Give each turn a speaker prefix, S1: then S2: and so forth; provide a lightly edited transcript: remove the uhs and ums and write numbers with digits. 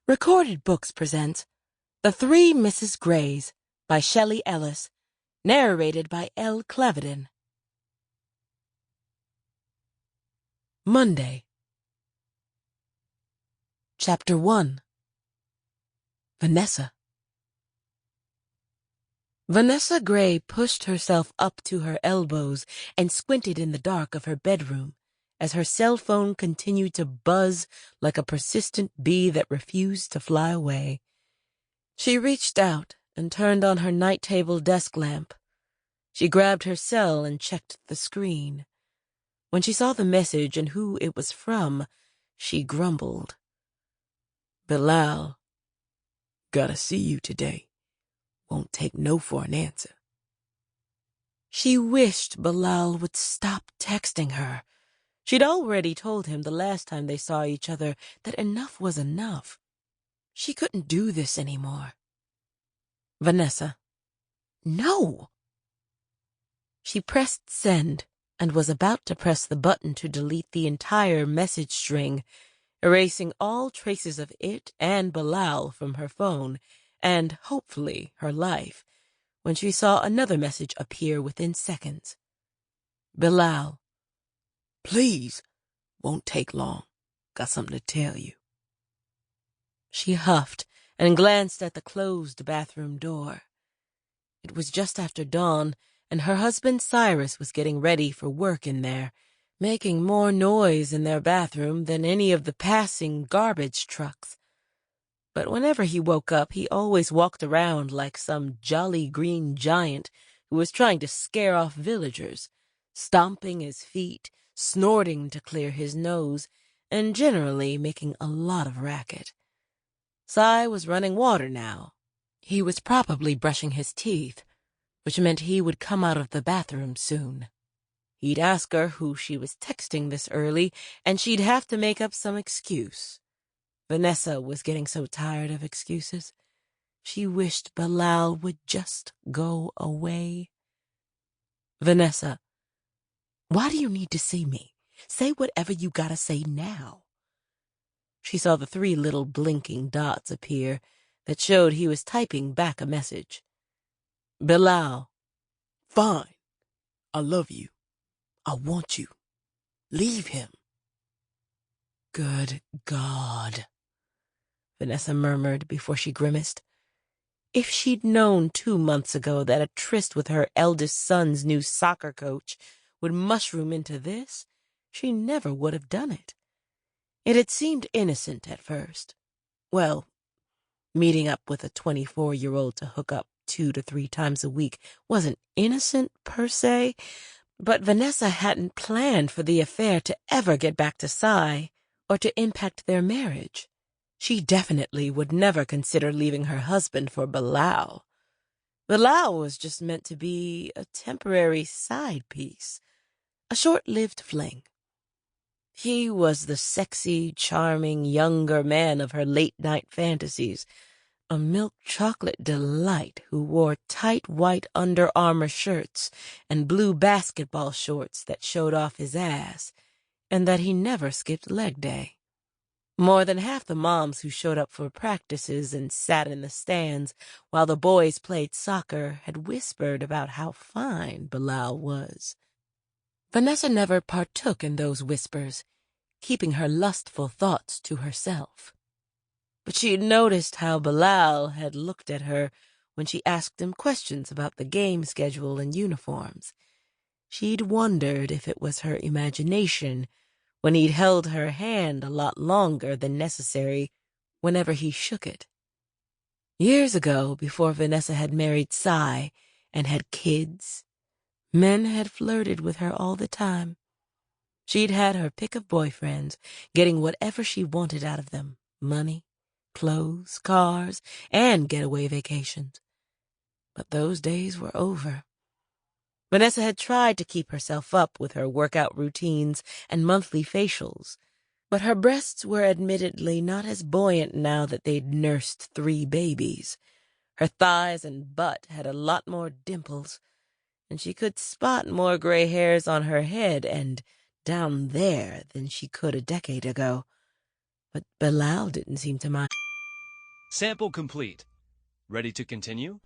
S1: Recorded Books presents The Three Mrs. Greys by Shelly Ellis, narrated by Elle Cleviden. Monday. Chapter 1. Vanessa. Vanessa Grey pushed herself up to her elbows and squinted in the dark of her bedroom as her cell phone continued to buzz like a persistent bee that refused to fly away. She reached out and turned on her night table desk lamp. She grabbed her cell and checked the screen. When she saw the message and who it was from, she grumbled. "Bilal, gotta see you today. Won't take no for an answer." She wished Bilal would stop texting her. She'd already told him the last time they saw each other that enough was enough. She couldn't do this anymore. Vanessa. No! She pressed send and was about to press the button to delete the entire message string, erasing all traces of it and Bilal from her phone and, hopefully, her life, when she saw another message appear within seconds. Bilal. "Please, won't take long. Got something to tell you." She huffed and glanced at the closed bathroom door. It was just after dawn, and her husband Cyrus was getting ready for work in there, making more noise in their bathroom than any of the passing garbage trucks. But whenever he woke up, he always walked around like some jolly green giant who was trying to scare off villagers, stomping his feet, snorting to clear his nose, and generally making a lot of racket. Cy was running water now. He was probably brushing his teeth, which meant he would come out of the bathroom soon. He'd ask her who she was texting this early, and she'd have to make up some excuse. Vanessa was getting so tired of excuses. She wished Bilal would just go away. "Vanessa, why do you need to see me? Say whatever you gotta say now." She saw the 3 little blinking dots appear that showed he was typing back a message. Bilal. "Fine. I love you. I want you. Leave him." "Good God," Vanessa murmured before she grimaced. If she'd known 2 months ago that a tryst with her eldest son's new soccer coach would mushroom into this, she never would have done it. It had seemed innocent at first. Well, meeting up with a 24-year-old to hook up 2 to 3 times a week wasn't innocent per se, but Vanessa hadn't planned for the affair to ever get back to Cy or to impact their marriage. She definitely would never consider leaving her husband for Bilal. Bilal was just meant to be a temporary side piece, a short-lived fling. He was the sexy, charming, younger man of her late-night fantasies, a milk chocolate delight who wore tight white Under Armour shirts and blue basketball shorts that showed off his ass, and that he never skipped leg day. More than half the moms who showed up for practices and sat in the stands while the boys played soccer had whispered about how fine Bilal was. Vanessa never partook in those whispers, keeping her lustful thoughts to herself. But she had noticed how Bilal had looked at her when she asked him questions about the game schedule and uniforms. She'd wondered if it was her imagination when he'd held her hand a lot longer than necessary whenever he shook it. Years ago, before Vanessa had married Cy and had kids, men had flirted with her all the time. She'd had her pick of boyfriends, getting whatever she wanted out of them: money, clothes, cars, and getaway vacations. But those days were over. Vanessa had tried to keep herself up with her workout routines and monthly facials, but her breasts were admittedly not as buoyant now that they'd nursed 3 babies. Her thighs and butt had a lot more dimples, and she could spot more gray hairs on her head and down there than she could a decade ago. But Bilal didn't seem to mind.
S2: Sample complete. Ready to continue?